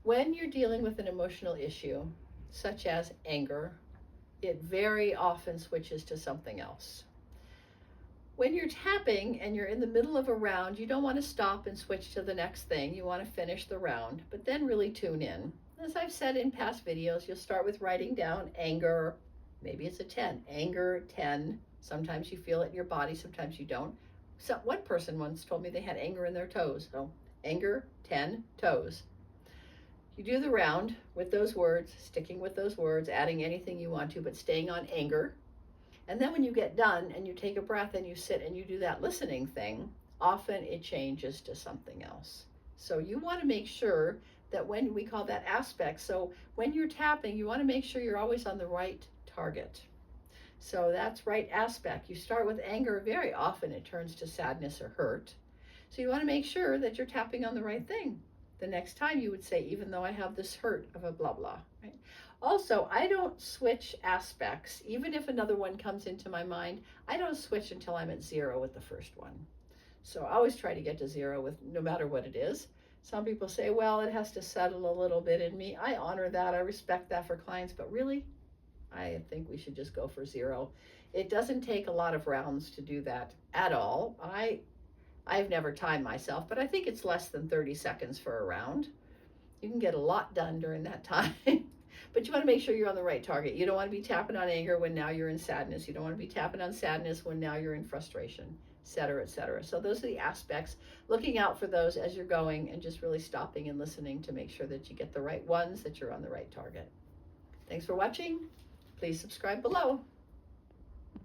When you're dealing with an emotional issue, such as anger, it very often switches to something else. When you're tapping and you're in the middle of a round, you don't want to stop and switch to the next thing. You want to finish the round, but then really tune in. As I've said in past videos, you'll start with writing down anger. Maybe it's a 10. Anger, 10. Sometimes you feel it in your body, sometimes you don't. So one person once told me they had anger in their toes. So anger, 10, toes. You do the round with those words, sticking with those words, adding anything you want to, but staying on anger. And then when you get done and you take a breath and you sit and you do that listening thing, often it changes to something else. So you want to make sure that when we call that aspect, so when you're tapping, you want to make sure you're always on the right target. So that's right aspect. You start with anger, very often it turns to sadness or hurt. So you want to make sure that you're tapping on the right thing. The next time you would say, even though I have this hurt of a blah, blah, right? Also, I don't switch aspects. Even if another one comes into my mind, I don't switch until I'm at 0 with the first one. So I always try to get to 0 with no matter what it is. Some people say, well, it has to settle a little bit in me. I honor that. I respect that for clients, but really, I think we should just go for 0. It doesn't take a lot of rounds to do that at all. I've never timed myself, but I think it's less than 30 seconds for a round. You can get a lot done during that time, but you want to make sure you're on the right target. You don't want to be tapping on anger when now you're in sadness. You don't want to be tapping on sadness when now you're in frustration, et cetera, et cetera. So those are the aspects, looking out for those as you're going and just really stopping and listening to make sure that you get the right ones, that you're on the right target. Thanks for watching. Please subscribe below.